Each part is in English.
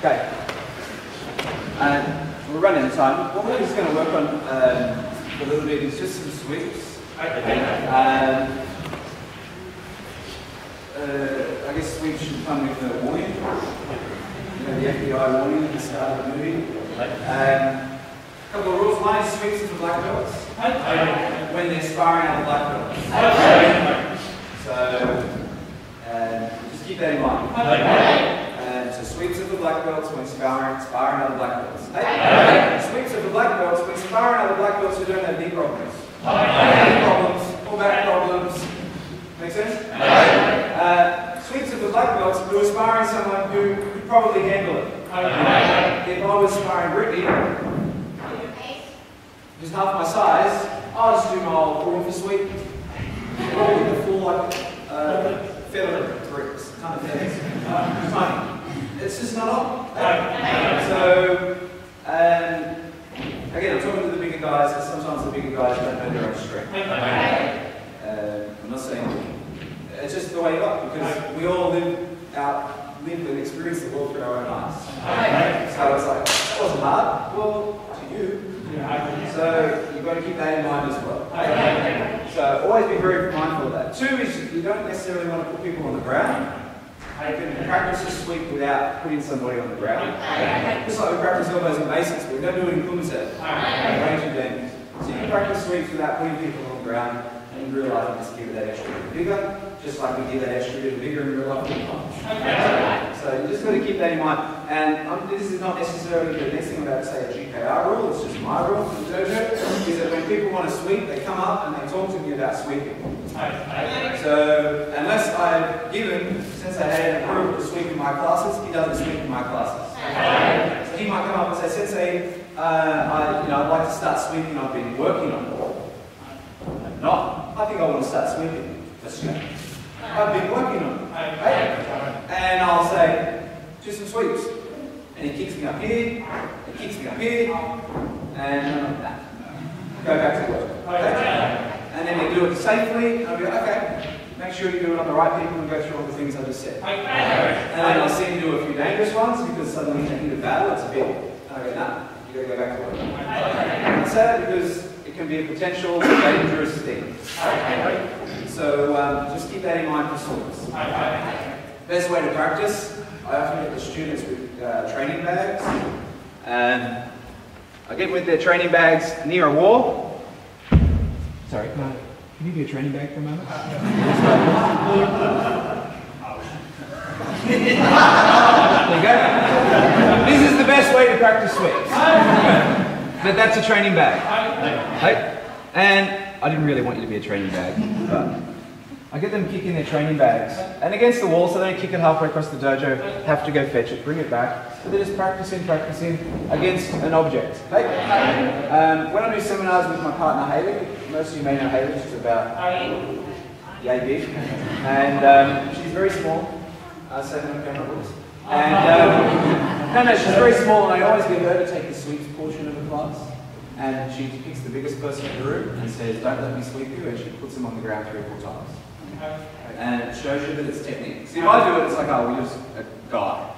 Okay. We're running out of time. What we're just going to work on a little bit is just some sweeps. I guess sweeps should come with a warning. You know, the FBI warning at the start of the movie. A couple of rules. One is sweeps are for black belts. When they're sparring other black belts. So just keep that in mind. So sweeps are for black belts when sparring other black belts. Sweeps are for black belts when sparring other black belts who don't have knee problems. Knee problems or back problems. Make sense? Sweeps are for black belts who are sparring someone who could probably handle it. If I was sparring Brittany, who's half my size, I'll just do my old crawl for sweep. Or with the full like feather bricks, ton of feathers. Tiny. It's just not on. So, again, I'm talking to the bigger guys, because sometimes the bigger guys don't know their own strength. I'm not saying it's just the way you are, because we all live and experience the world through our own eyes. So it's like, that wasn't hard. Well, to you. So you've got to keep that in mind as well. So always be very mindful of that. Two is you don't necessarily want to put people on the ground. You can practice a sweep without putting somebody on the ground. Just like we practice elbows and basics, but we don't do it in kumset. Range of dances. So you can practice sweeps without putting people on the ground, and you realise you just give it that extra bit bigger, just like we give that extra bit bigger in real life. So you just got to keep that in mind. And this is not necessarily the next thing I'm about to say a GKR rule, it's just my rule for the dojo, is that when people want to sweep, they come up and they talk to me about sweeping. So unless I've given, since I had an approval to sweep in my classes, he doesn't sweep in my classes. So he might come up and say, Sensei, I'd like to start sweeping, I've been working on it. I'm not. I think I want to start sweeping. That's good. I've been working on it. And I'll say, do some sweeps. And he kicks me up here, he kicks me up here, and go back to work. And then they do it safely, and I'll be like, okay, make sure you do it on the right people and go through all the things I just said. And then I'll see him do a few dangerous ones, because suddenly in a battle, it's a bit, and I go, nah, you gotta go back to work. I say that because it can be a potential dangerous thing. So just keep that in mind for swords. Best way to practice, I often get the students with training bags, and I get with their training bags near a wall. Sorry, can you be a training bag for a moment? There you go. This is the best way to practice sweeps. That's a training bag. Right? And I didn't really want you to be a training bag, but I get them kicking their training bags, and against the wall, so they don't kick it halfway across the dojo, have to go fetch it, bring it back. So they're just practicing against an object. Okay? When I do seminars with my partner Hayley, most of you may know Hayley, she's about yay big, and she's very small. Say that on camera, please. And no, she's very small, and I always get her to take the sweeps portion of the class. And she picks the biggest person in the room and says, don't let me sweep you, and she puts them on the ground 3 or 4 times. And it shows you that it's technique. See, if I do it, it's like, oh, we're just a guy.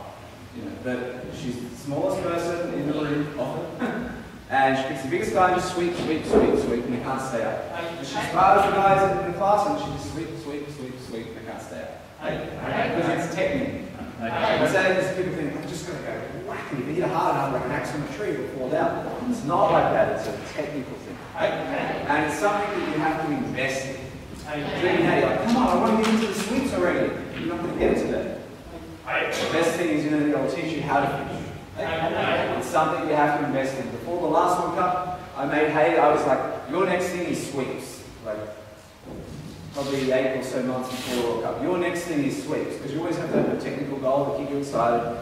You know, but she's the smallest person in the room often. And she picks the biggest guy and just sweep, and they can't stay up. And she spars the guys in the class and she just sweep, and they can't stay up. Because it's technique. I say this, people think, I'm just going to go whack, and if you hit it hard enough like an axe on a tree, it'll fall down. It's not like that, it's a technical thing. And it's something that you have to invest in. So you're like, come on, I want to get into the sweeps already. You're not going to get to that. The best thing is, they'll teach you how to finish. It's something you have to invest in. Before the last World Cup, I was like, your next thing is sweeps. Like, probably 8 or so months before the World Cup. Your next thing is sweeps, because you always have to have a technical goal to keep you excited.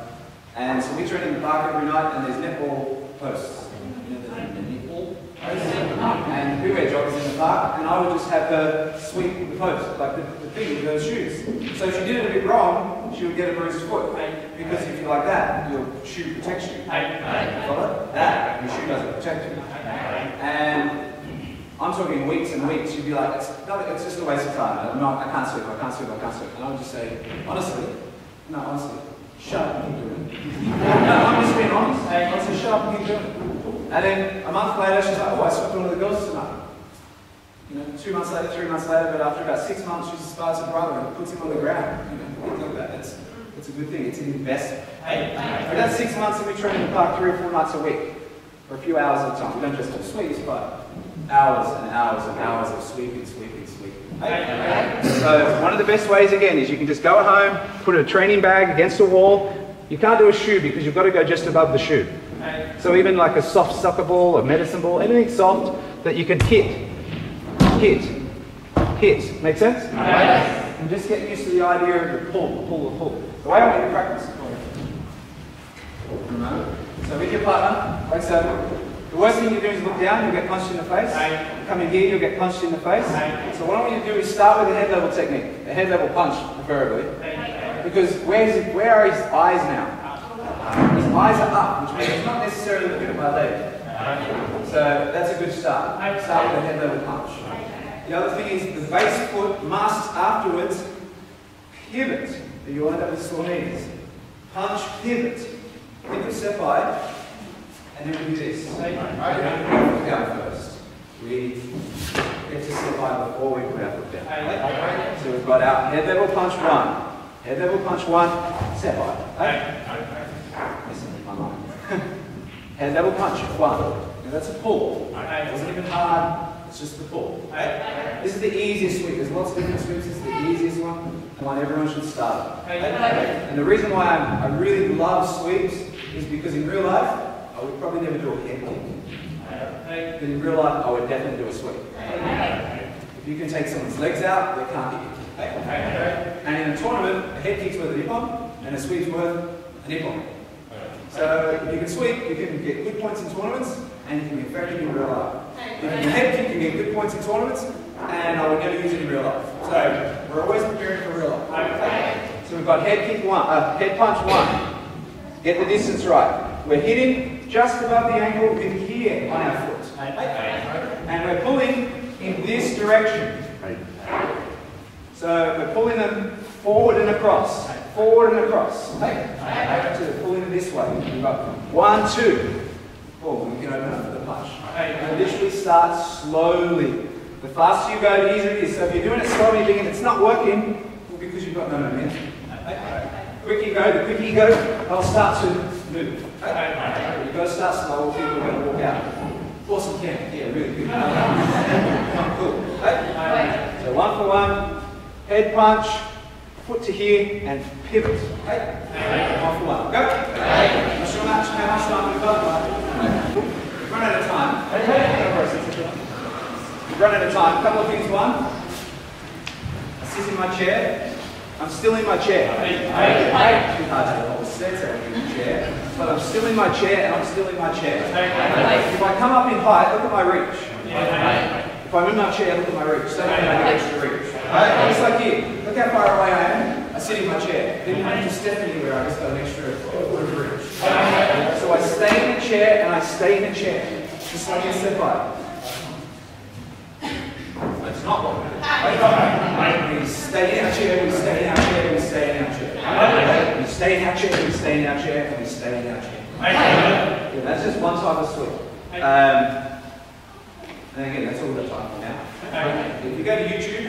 And so we train in the park every night, and there's netball posts. The netball posts? And we wear joggers in the park, and I would just have her sweep the post, like the thing with her shoes. So if she did it a bit wrong, she would get a bruised foot. Because if you're like that, your shoe protects you. Follow? That, your shoe doesn't protect you. And I'm talking weeks and weeks, you'd be like, it's just a waste of time. I can't sweep. And I would just say, honestly, shut up and keep doing it. And then a month later, she's like, oh, I swapped one of the girls tonight. You know, 2 months later, 3 months later, but after about 6 months, she spars her brother and puts him on the ground. You know, what do you think about that? It's a good thing. It's an investment. For that 6 months, and we train in the park 3 or 4 nights a week, for a few hours at a time. We don't just do sweeps, but hours and hours and hours of sweeping, sweeping, sweeping. So one of the best ways, again, is you can just go at home, put a training bag against a wall. You can't do a shoe because you've got to go just above the shoe. So even like a soft soccer ball, a medicine ball, anything soft that you can hit. Make sense? And just get used to the idea of the pull. The way I want you to practice. So with your partner, like so, the worst thing you do is look down, you'll get punched in the face. Come in here, you'll get punched in the face. So what I want you to do is start with a head level technique, a head level punch, preferably. Because where are his eyes now? His eyes are up, which means he's not necessarily looking at my leg. So that's a good start. Start with a head level punch. The other thing is the base foot must afterwards pivot. You end up with sore knees. Punch, pivot. Think of Seppi, and then we do this. We don't put down first. We get to Seppi before we put our foot down. So we've got our head level punch 1. Head level punch 1, Seppi. Listen to my mind. Head level punch 1. Now that's a pull. It wasn't even hard. It's just the pull. This is the easiest sweep. There's lots of different sweeps. This is the easiest one. The one everyone should start. And the reason why I really love sweeps is because in real life, I would probably never do a head kick. But in real life, I would definitely do a sweep. If you can take someone's legs out, they can't hit you. And in a tournament, a head kick's worth a nip-on, and a sweep's worth a nip-on. So if you can sweep, you can get good points in tournaments, and you can be effective in real life. If you can head kick, you get good points in tournaments, and I would never use it in real life. So we're always preparing for real life. So we've got head punch 1. Get the distance right. We're hitting just above the ankle with here on our foot. And we're pulling in this direction. So we're pulling them forward and across. Forward and across. So pulling it this way. We've got 1, 2. Oh, we can open up for the punch. And literally start slowly. The faster you go, the easier it is. So if you're doing it slowly, you're thinking it's not working, well, because you've got no momentum. The quicker you go, I'll start to move. You've got to start slow, people are going to walk out. Awesome camp. Yeah, really good. Cool. So 1 for 1, head punch, foot to here, and pivot. 1 for 1. Go. Not sure how much time we've got. We've run out of time. We've run out of time. A couple of things. 1, I sit in my chair. I'm still in my chair. Too hard to hold in the chair. But I'm still in my chair and I'm still in my chair. If I come up in height, look at my reach. If I'm in my chair, look at my reach. So I get extra reach. Just like here. Look how far away I am. I sit in my chair. Didn't have to step anywhere. I just got an extra foot of reach. So I stay in the chair and I stay in the chair. Just like you step by. That's not what we do. We stay in our chair, we stay in our chair, we stay in our chair. We stay in our chair, we stay in our chair, and we stay in our chair. Yeah, that's just one type of sweep. And again, that's all we've got time for now. If you go to YouTube,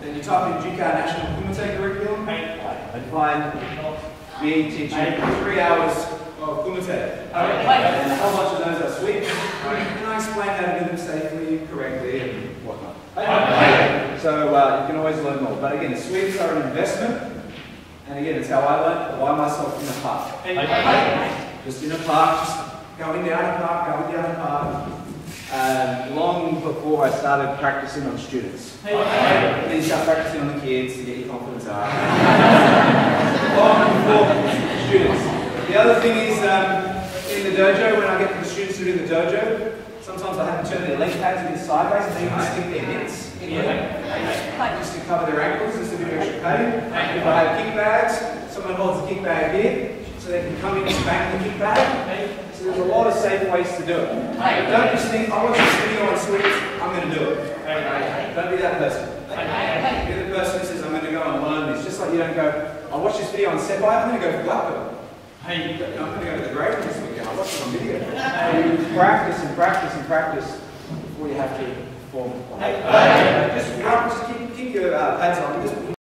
then you type in GK National Kumite Curriculum, and find me teaching 3 hours of Kumite. And a whole bunch of those are sweeps. And I explain how to do them safely, correctly, and whatnot. So you can always learn more. But again, the sweeps are an investment. And again, it's how I learned by myself in the park. Just in a park, just going down a park, going down a park. Long before I started practicing on students. Then you start practicing on the kids to get your confidence up. Long before students. The other thing is, in the dojo, when I get the students to do the dojo, sometimes I have to turn their leg pads a bit sideways and they can stick their mitts in there, just to cover their ankles, just a bit of extra padding. If I have kick bags, someone holds the kick bag here, so they can come in and bang the kick bag. So there's a lot of safe ways to do it. Don't just think, I watch this video on sweeps, I'm going to do it. Don't be that person. Be the person who says, I'm going to go and learn this. Just like you don't go, I watch this video on Seppi, I'm going to go for black belt. I'm going to go to the grade this weekend. I watched it on video. You practice and practice and practice before you have to perform. Just keep your pants on. Just